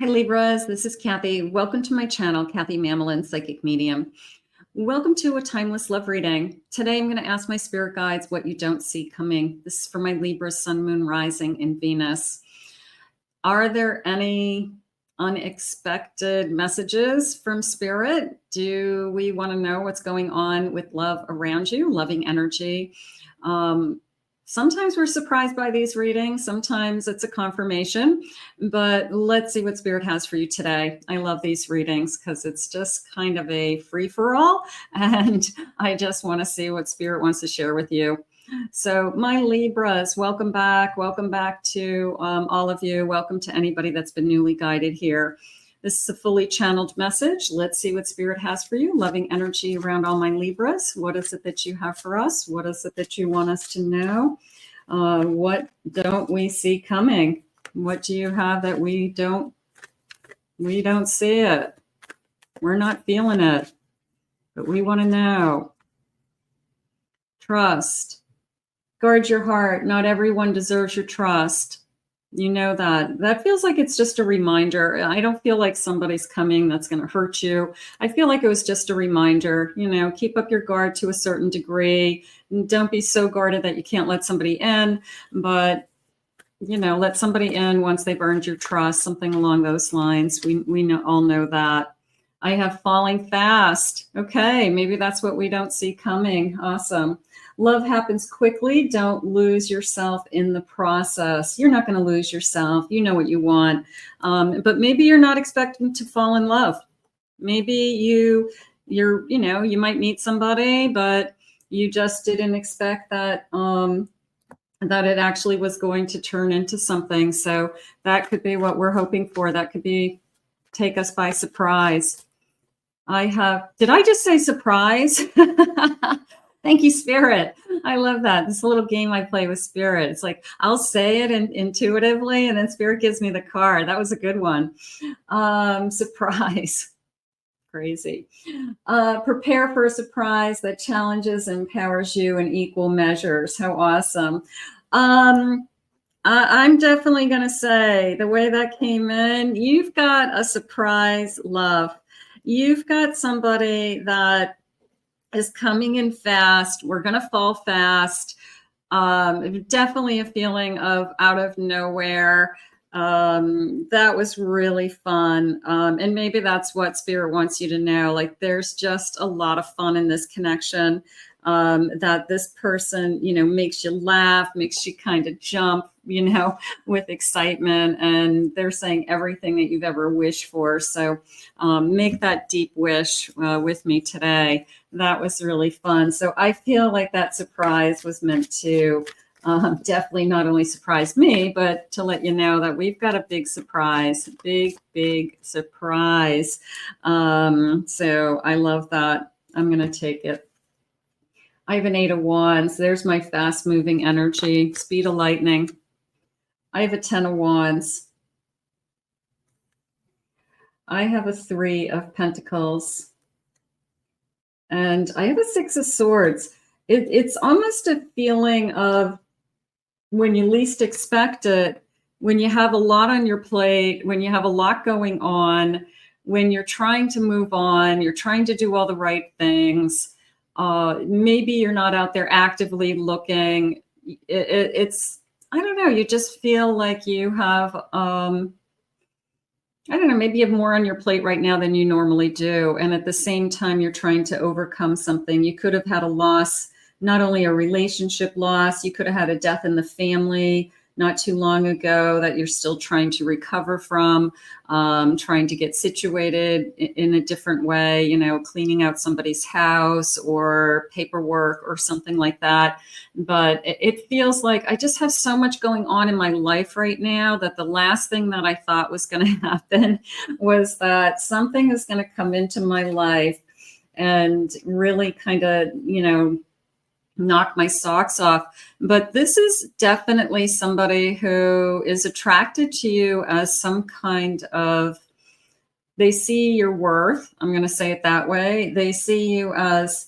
Hi Libras, this is Kathy. Welcome to my channel, Kathy Mamolen, Psychic Medium. Welcome to a timeless love reading. Today I'm going to ask my spirit guides what you don't see coming. This is for my Libra, Sun, Moon, Rising, and Venus. Are there any unexpected messages from spirit? Do we want to know what's going on with love around you, loving energy? Sometimes we're surprised by these readings. Sometimes it's a confirmation, but let's see what Spirit has for you today. I love these readings because it's just kind of a free-for-all, and I just want to see what Spirit wants to share with you. So my Libras, welcome back. Welcome back to all of you. Welcome to anybody that's been newly guided here. This is a fully channeled message. Let's see what Spirit has for you. Loving energy around all my Libras. What is it that you have for us? What is it that you want us to know? What don't we see coming? What do you have that we don't see it? We're not feeling it, but we want to know. Trust. Guard your heart. Not everyone deserves your trust. You know that. That feels like it's just a reminder. I don't feel like somebody's coming that's going to hurt you. I feel like it was just a reminder, you know, keep up your guard to a certain degree. Don't be so guarded that you can't let somebody in, but, you know, let somebody in once they've earned your trust, something along those lines. We all know that. I have falling fast. Okay, maybe that's what we don't see coming. Awesome. Love happens quickly. Don't lose yourself in the process. You're not going to lose yourself. You know what you want. But maybe you're not expecting to fall in love. Maybe you might meet somebody, but you just didn't expect that that it actually was going to turn into something. So that could be what we're hoping for. That could be take us by surprise. Did I just say surprise? Thank you, Spirit. I love that. This little game I play with Spirit. It's like, I'll say it intuitively, and then Spirit gives me the card. That was a good one. Surprise. Crazy. Prepare for a surprise that challenges and empowers you in equal measures. How awesome. I'm definitely going to say the way that came in, you've got a surprise love. You've got somebody that is coming in fast. We're going to fall fast. Definitely a feeling of out of nowhere. That was really fun. And maybe that's what Spirit wants you to know. Like there's just a lot of fun in this connection, that this person, you know, makes you laugh, makes you kind of jump, you know, with excitement. And they're saying everything that you've ever wished for. So make that deep wish with me today. That was really fun. So I feel like that surprise was meant to definitely not only surprise me, but to let you know that we've got a big surprise, big surprise. So I love that. I'm going to take it. I have an 8 of Wands. There's my fast moving energy, speed of lightning. I have a 10 of Wands. I have a 3 of Pentacles. And I have a 6 of Swords. It's almost a feeling of when you least expect it, when you have a lot on your plate, when you have a lot going on, when you're trying to move on, you're trying to do all the right things. Maybe you're not out there actively looking. It's, I don't know, you just feel like you have, I don't know, maybe you have more on your plate right now than you normally do. And at the same time, you're trying to overcome something. You could have had a loss, not only a relationship loss, you could have had a death in the family not too long ago that you're still trying to recover from, trying to get situated in a different way, you know, cleaning out somebody's house or paperwork or something like that. But it feels like I just have so much going on in my life right now that the last thing that I thought was going to happen was that something is going to come into my life and really kind of, you know, knock my socks off. But this is definitely somebody who is attracted to you as some kind of, they see your worth. I'm going to say it that way. They see you as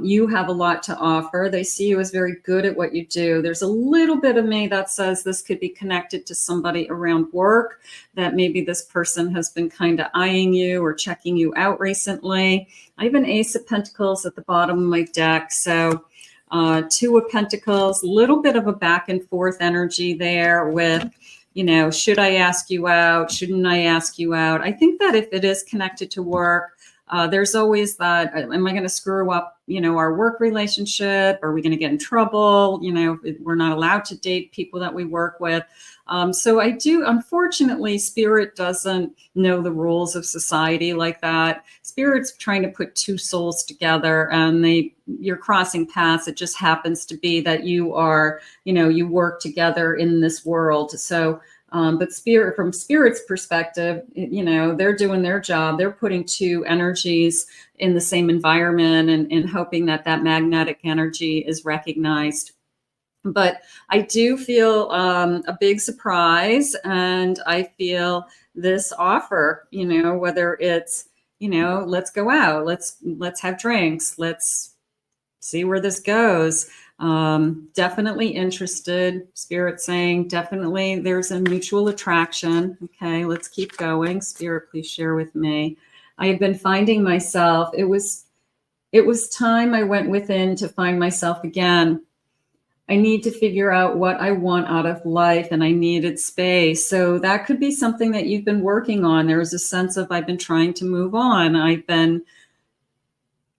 You have a lot to offer. They see you as very good at what you do. There's a little bit of me that says this could be connected to somebody around work, that maybe this person has been kind of eyeing you or checking you out recently. I have an Ace of Pentacles at the bottom of my deck. So 2 of Pentacles, a little bit of a back and forth energy there with, you know, should I ask you out? Shouldn't I ask you out? I think that if it is connected to work, there's always that, am I going to screw up, you know, our work relationship? Are we going to get in trouble? You know, we're not allowed to date people that we work with. So I do, unfortunately, Spirit doesn't know the rules of society like that. Spirit's trying to put 2 souls together, and you're crossing paths. It just happens to be that you are, you know, you work together in this world. So but from Spirit's perspective, you know, they're doing their job. They're putting 2 energies in the same environment and hoping that that magnetic energy is recognized. But I do feel a big surprise, and I feel this offer, you know, whether it's, you know, let's go out, let's have drinks, let's see where this goes. Definitely interested. Spirit saying definitely there's a mutual attraction. Okay, let's keep going. Spirit, please share with me. I have been finding myself. It was time I went within to find myself again. I need to figure out what I want out of life, and I needed space. So that could be something that you've been working on. There was a sense of I've been trying to move on. I've been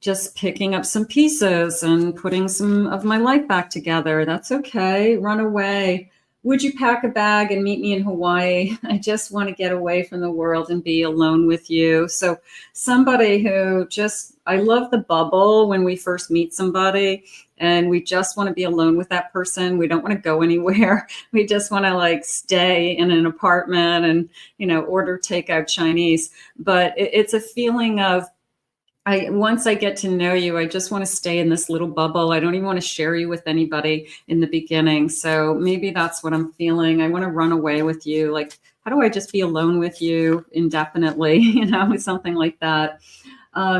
just picking up some pieces and putting some of my life back together. That's okay. Run away. Would you pack a bag and meet me in Hawaii? I just want to get away from the world and be alone with you. So somebody who I love the bubble when we first meet somebody and we just want to be alone with that person. We don't want to go anywhere. We just want to like stay in an apartment and, you know, order takeout Chinese. But it's a feeling of, once I get to know you, I just want to stay in this little bubble. I don't even want to share you with anybody in the beginning. So maybe that's what I'm feeling. I want to run away with you. Like, how do I just be alone with you indefinitely? You know, something like that.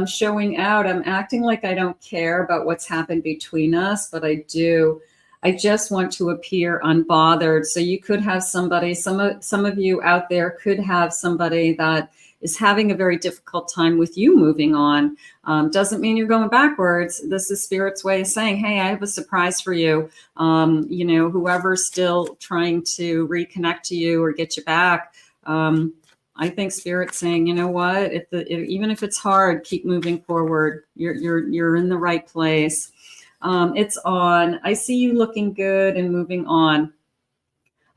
Showing out, I'm acting like I don't care about what's happened between us, but I do. I just want to appear unbothered. So you could have somebody, some of you out there could have somebody that is having a very difficult time with you moving on. Doesn't mean you're going backwards. This is Spirit's way of saying, hey, I have a surprise for you. You know, whoever's still trying to reconnect to you or get you back, I think Spirit's saying, you know what, even if it's hard, keep moving forward. You're in the right place. It's on. I see you looking good and moving on.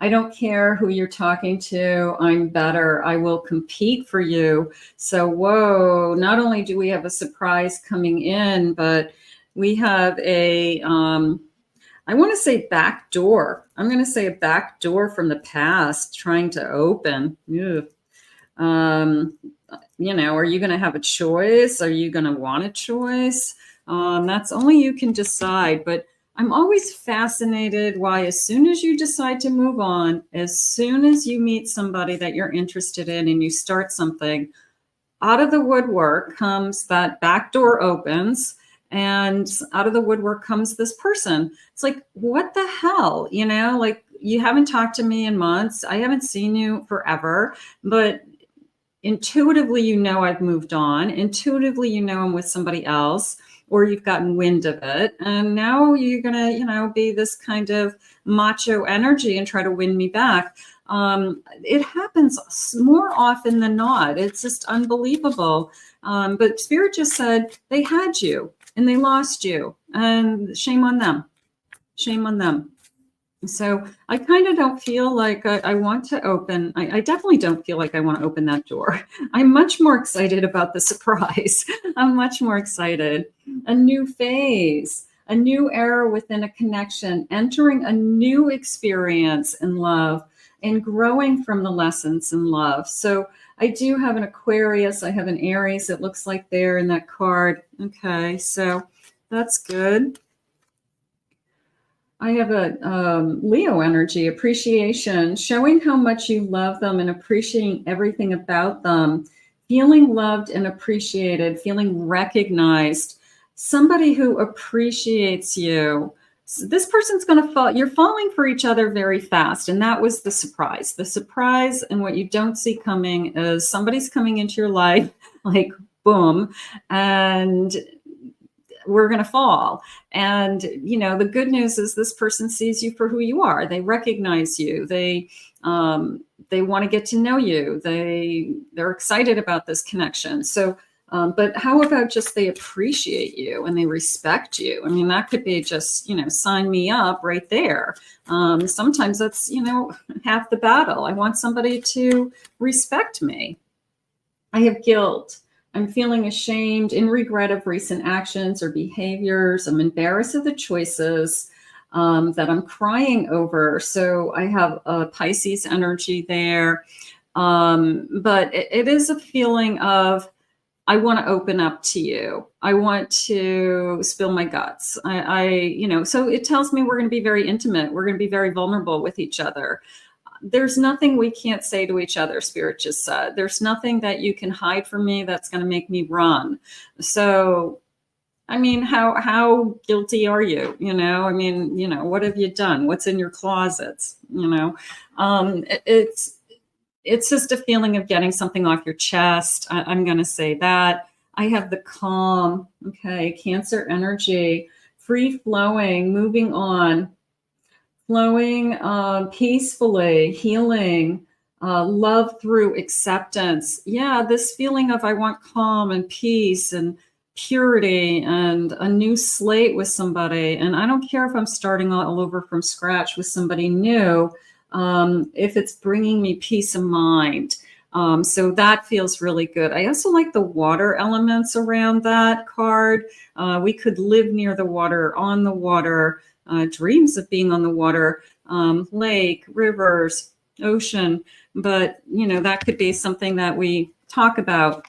I don't care who you're talking to. I'm better. I will compete for you. So, whoa, not only do we have a surprise coming in, but we have I want to say back door. I'm going to say a back door from the past trying to open. Ugh. You know, are you going to have a choice? Are you going to want a choice? That's only you can decide. But I'm always fascinated why, as soon as you decide to move on, as soon as you meet somebody that you're interested in and you start something, out of the woodwork comes that back door opens, and out of the woodwork comes this person. It's like, what the hell? You know, like, you haven't talked to me in months. I haven't seen you forever, but intuitively, you know, I've moved on. Intuitively, you know, I'm with somebody else, or you've gotten wind of it. And now you're going to, you know, be this kind of macho energy and try to win me back. It happens more often than not. It's just unbelievable. But Spirit just said they had you and they lost you, and shame on them. Shame on them. So I kind of don't feel like I want to open. I definitely don't feel like I want to open that door. I'm much more excited about the surprise. I'm much more excited. A new phase, a new era within a connection, entering a new experience in love and growing from the lessons in love. So I do have an Aquarius. I have an Aries. It looks like they're in that card. Okay, so that's good. I have a Leo energy, appreciation, showing how much you love them and appreciating everything about them, feeling loved and appreciated, feeling recognized. somebody who appreciates you. So this person's going to fall. You're falling for each other very fast. And that was the surprise. The surprise and what you don't see coming is somebody's coming into your life like boom, and we're going to fall. And, you know, the good news is this person sees you for who you are. They recognize you. They want to get to know you. They're excited about this connection. So, but how about just they appreciate you and they respect you? I mean, that could be just, you know, sign me up right there. Sometimes that's, you know, half the battle. I want somebody to respect me. I have guilt. I'm feeling ashamed, in regret of recent actions or behaviors. I'm embarrassed of the choices that I'm crying over. So I have a Pisces energy there. But it is a feeling of, I want to open up to you. I want to spill my guts. You know, so it tells me we're going to be very intimate. We're going to be very vulnerable with each other. There's nothing we can't say to each other, Spirit just said. There's nothing that you can hide from me that's going to make me run. So, I mean, how guilty are you? You know, I mean, you know, what have you done? What's in your closets? You know, it's just a feeling of getting something off your chest. I'm going to say that. I have the calm. Okay. Cancer energy, free flowing, moving on, flowing peacefully, healing, love through acceptance. Yeah. This feeling of I want calm and peace and purity and a new slate with somebody. And I don't care if I'm starting all over from scratch with somebody new. If it's bringing me peace of mind. So that feels really good. I also like the water elements around that card. We could live near the water, on the water, dreams of being on the water, lake, rivers, ocean. But, you know, that could be something that we talk about.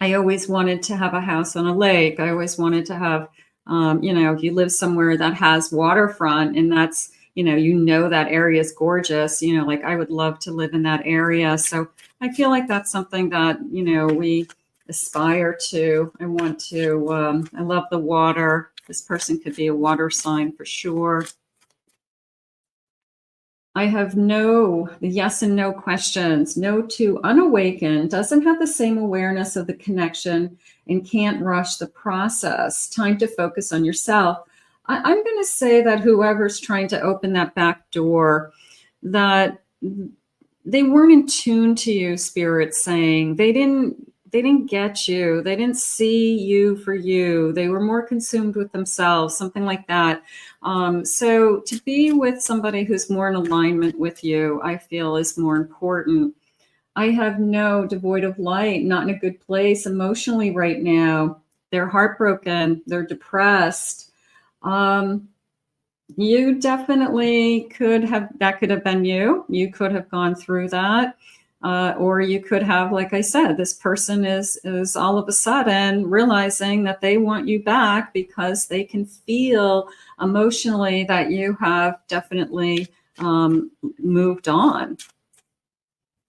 I always wanted to have a house on a lake. I always wanted to have, you know, if you live somewhere that has waterfront and that's, you know, that area is gorgeous, you know, like I would love to live in that area. So I feel like that's something that, you know, we aspire to. I want to, I love the water. This person could be a water sign for sure. I have no, the yes and no questions. No to unawakened, doesn't have the same awareness of the connection and can't rush the process. Time to focus on yourself. I'm going to say that whoever's trying to open that back door, that they weren't in tune to you, Spirit saying. They didn't get you. They didn't see you for you. They were more consumed with themselves, something like that. So to be with somebody who's more in alignment with you, I feel is more important. I have no, devoid of light, not in a good place emotionally right now. They're heartbroken. They're depressed. You definitely could have, that could have been you. You could have gone through that. Or you could have, like I said, this person is all of a sudden realizing that they want you back because they can feel emotionally that you have definitely moved on.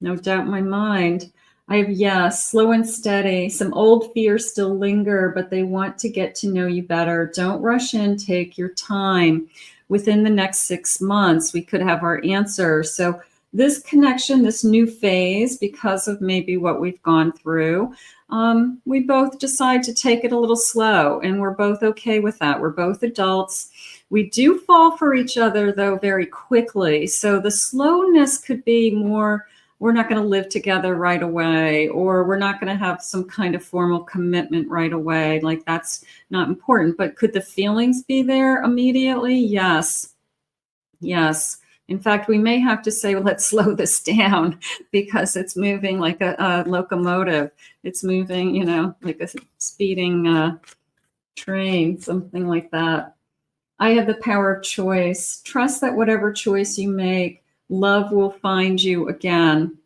No doubt in my mind. I have, yes, slow and steady. Some old fears still linger, but they want to get to know you better. Don't rush in, take your time. Within the next 6 months, we could have our answer. So this connection, this new phase, because of maybe what we've gone through, we both decide to take it a little slow, and we're both okay with that. We're both adults. We do fall for each other, though, very quickly. So the slowness could be more, we're not going to live together right away, or we're not going to have some kind of formal commitment right away. Like, that's not important. But could the feelings be there immediately? Yes. Yes. In fact, we may have to say, well, let's slow this down because it's moving like a locomotive. It's moving, you know, like a speeding train, something like that. I have the power of choice. Trust that whatever choice you make, love will find you again.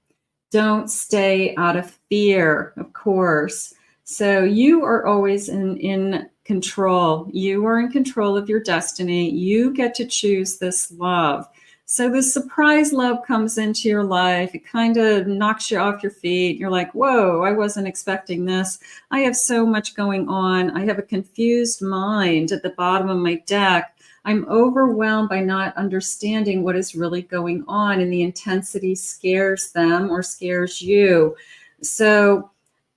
Don't stay out of fear, of course. So you are always in control. You are in control of your destiny. You get to choose this love. So this surprise love comes into your life. It kind of knocks you off your feet. You're like, whoa, I wasn't expecting this. I have so much going on. I have a confused mind at the bottom of my deck. I'm overwhelmed by not understanding what is really going on, and the intensity scares them or scares you. So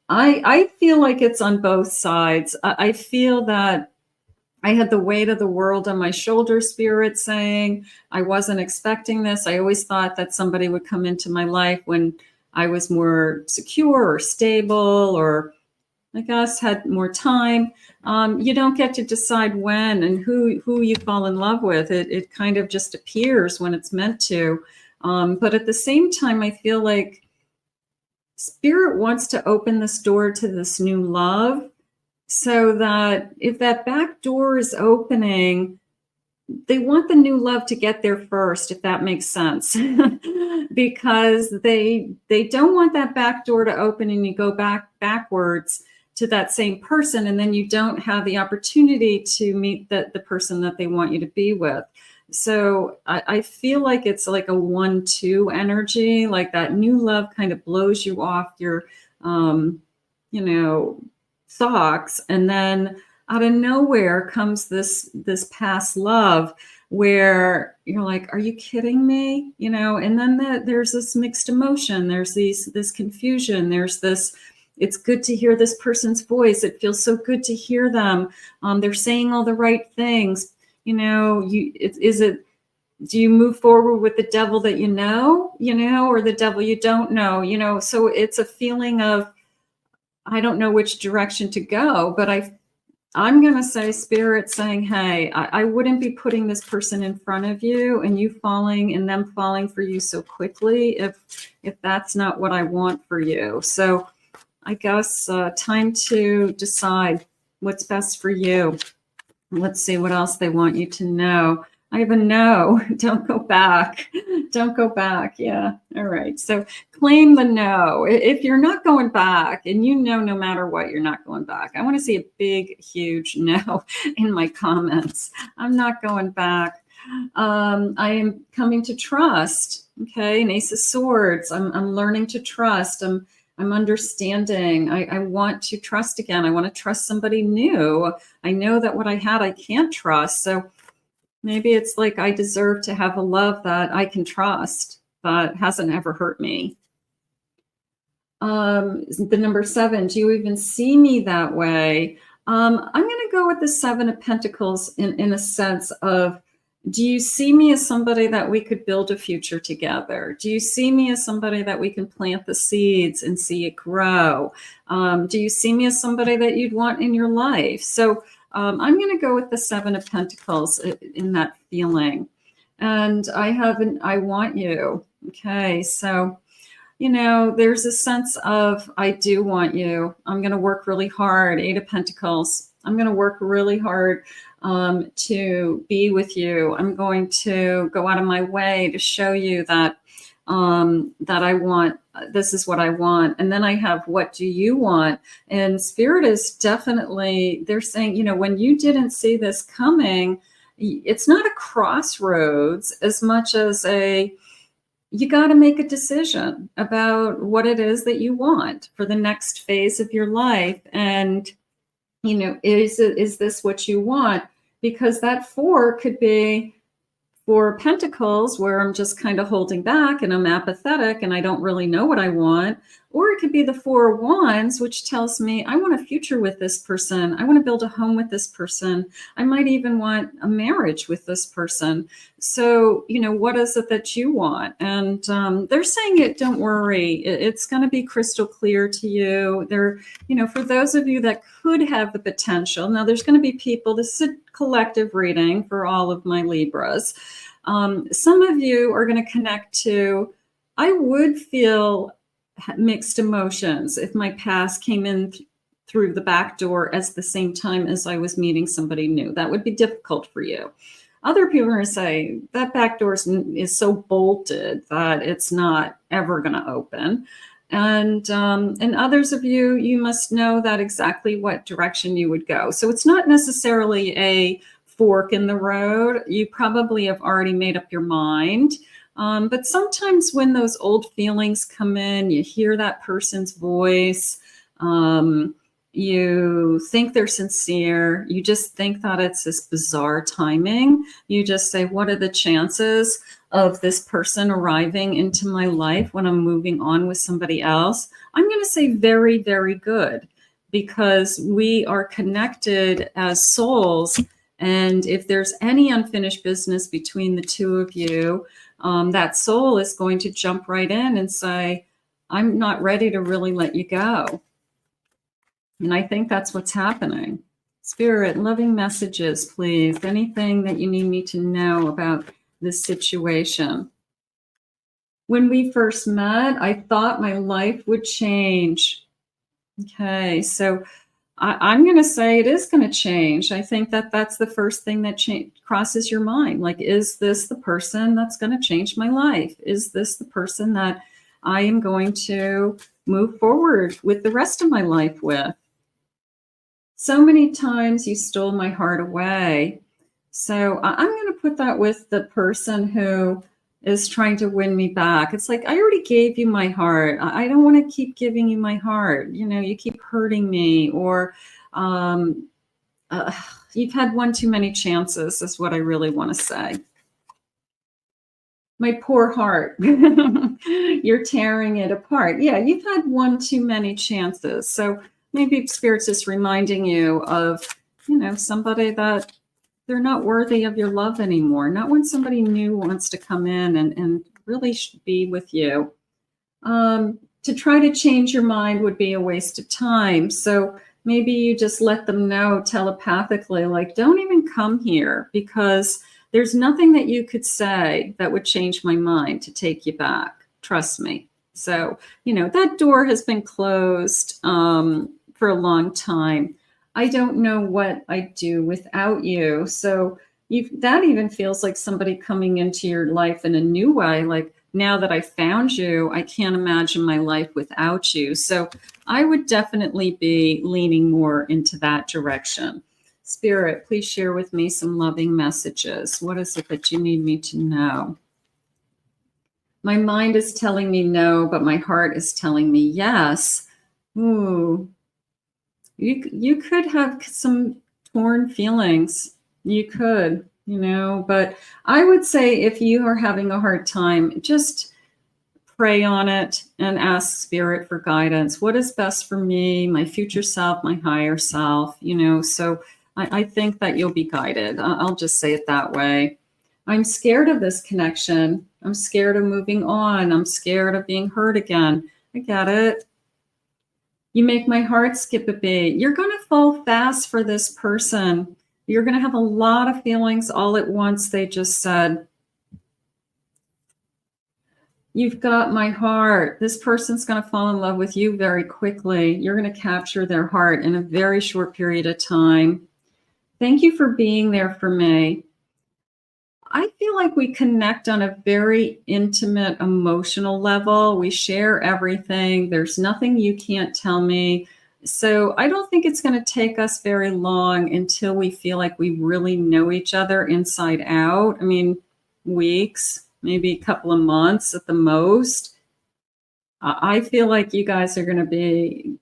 I feel like it's on both sides. I feel that I had the weight of the world on my shoulder, Spirit, saying, I wasn't expecting this. I always thought that somebody would come into my life when I was more secure or stable, or I guess had more time. You don't get to decide when and who you fall in love with. It kind of just appears when it's meant to. But at the same time, I feel like Spirit wants to open this door to this new love, so that if that back door is opening, they want the new love to get there first, if that makes sense. Because they don't want that back door to open and you go backwards to that same person, and then you don't have the opportunity to meet the person that they want you to be with. So I feel like it's like a 1-2 energy, like that new love kind of blows you off your, socks. And then out of nowhere comes this past love where you're like, are you kidding me? And then there's this mixed emotion. There's this confusion. There's this, it's good to hear this person's voice. It feels so good to hear them. They're saying all the right things. Do you move forward with the devil that you know, or the devil you don't know, so it's a feeling of, I don't know which direction to go, but I'm going to say Spirit saying, hey, I wouldn't be putting this person in front of you and you falling and them falling for you so quickly if that's not what I want for you. So I guess time to decide what's best for you. Let's see what else they want you to know. I have a no. Don't go back. Don't go back. Yeah. All right. So claim the no. If you're not going back, and no matter what, you're not going back. I want to see a big, huge no in my comments. I'm not going back. I am coming to trust. Okay. An Ace of Swords. I'm learning to trust. I'm understanding. I want to trust again. I want to trust somebody new. I know that what I had, I can't trust. So maybe it's like I deserve to have a love that I can trust, that hasn't ever hurt me. The number 7, do you even see me that way? I'm going to go with the 7 of Pentacles in a sense of, do you see me as somebody that we could build a future together? Do you see me as somebody that we can plant the seeds and see it grow? Do you see me as somebody that you'd want in your life? So I'm going to go with the 7 of Pentacles in that feeling. And I want you. Okay. So, there's a sense of, I do want you. I'm going to work really hard. 8 of Pentacles. I'm going to work really hard to be with you. I'm going to go out of my way to show you that I want, this is what I want. And then I have, what do you want? And Spirit is definitely, they're saying, when you didn't see this coming, it's not a crossroads as much as you got to make a decision about what it is that you want for the next phase of your life. And, is this what you want? Because that 4 could be 4 Pentacles, where I'm just kind of holding back and I'm apathetic and I don't really know what I want. Or it could be the 4 of Wands, which tells me I want a future with this person. I want to build a home with this person. I might even want a marriage with this person. So, what is it that you want? And they're saying it, don't worry. It's going to be crystal clear to you. They're, for those of you that could have the potential. Now, there's going to be people, this is a collective reading for all of my Libras. Some of you are going to connect to, I would feel mixed emotions if my past came in through the back door at the same time as I was meeting somebody new. That would be difficult for you. Other people are going to say that back door is so bolted that it's not ever going to open. And others of you, you must know that exactly what direction you would go. So it's not necessarily a fork in the road. You probably have already made up your mind. But sometimes when those old feelings come in, you hear that person's voice, you think they're sincere, you just think that it's this bizarre timing. You just say, what are the chances of this person arriving into my life when I'm moving on with somebody else? I'm going to say very, very good, because we are connected as souls. And if there's any unfinished business between the two of you, that soul is going to jump right in and say, I'm not ready to really let you go. And I think that's what's happening. Spirit, loving messages, please. Anything that you need me to know about this situation. When we first met, I thought my life would change. Okay, so I'm going to say it is going to change. I think that that's the first thing that crosses your mind. Like, is this the person that's going to change my life? Is this the person that I am going to move forward with the rest of my life with? So many times you stole my heart away. So I'm going to put that with the person who is trying to win me back. It's like, I already gave you my heart. I don't want to keep giving you my heart. You know, you keep hurting me, or you've had one too many chances, is what I really want to say. My poor heart. You're tearing it apart. Yeah, you've had one too many chances. So maybe Spirit's just reminding you of, you know, somebody that they're not worthy of your love anymore. Not when somebody new wants to come in and really should be with you. To try to change your mind would be a waste of time. So maybe you just let them know telepathically, like, don't even come here, because there's nothing that you could say that would change my mind to take you back. Trust me. So, you know, that door has been closed for a long time. I don't know what I'd do without you. So that even feels like somebody coming into your life in a new way. Like, now that I found you, I can't imagine my life without you. So I would definitely be leaning more into that direction. Spirit, please share with me some loving messages. What is it that you need me to know? My mind is telling me no, but my heart is telling me yes. Ooh. You could have some torn feelings. You could, you know, but I would say if you are having a hard time, just pray on it and ask Spirit for guidance. What is best for me, my future self, my higher self, you know? So I think that you'll be guided. I'll just say it that way. I'm scared of this connection. I'm scared of moving on. I'm scared of being hurt again. I get it. You make my heart skip a beat. You're going to fall fast for this person. You're going to have a lot of feelings all at once. They just said, you've got my heart. This person's going to fall in love with you very quickly. You're going to capture their heart in a very short period of time. Thank you for being there for me. I feel like we connect on a very intimate, emotional level. We share everything. There's nothing you can't tell me. So I don't think it's going to take us very long until we feel like we really know each other inside out. I mean, weeks, maybe a couple of months at the most. I feel like you guys are going to be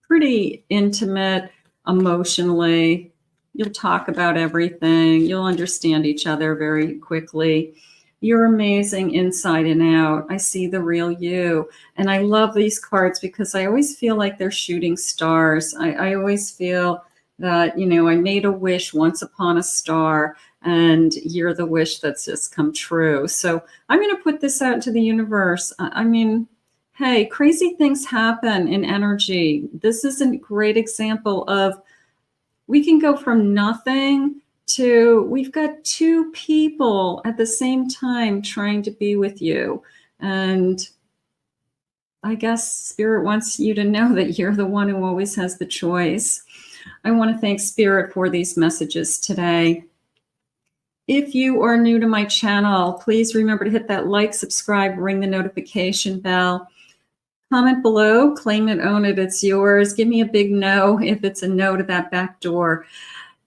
pretty intimate emotionally. You'll talk about everything. You'll understand each other very quickly. You're amazing inside and out. I see the real you. And I love these cards because I always feel like they're shooting stars. I always feel that, you know, I made a wish once upon a star, and you're the wish that's just come true. So I'm going to put this out into the universe. I mean, hey, crazy things happen in energy. This is a great example of we can go from nothing to we've got two people at the same time trying to be with you. And I guess Spirit wants you to know that you're the one who always has the choice. I want to thank Spirit for these messages today. If you are new to my channel, please remember to hit that like, subscribe, ring the notification bell. Comment below, claim it, own it, it's yours. Give me a big no if it's a no to that back door.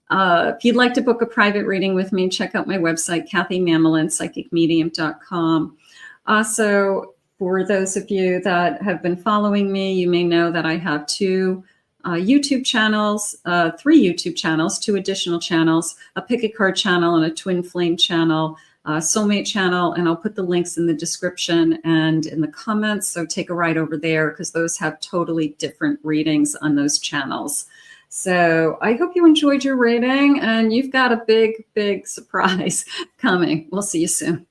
If you'd like to book a private reading with me, check out my website, Mamolen, psychicmedium.com. Also, for those of you that have been following me, you may know that I have two YouTube channels, 3 YouTube channels, 2 additional channels, a pick a card channel and a twin flame channel, Soulmate channel, and I'll put the links in the description and in the comments. So take a ride over there because those have totally different readings on those channels. So I hope you enjoyed your reading and you've got a big, big surprise coming. We'll see you soon.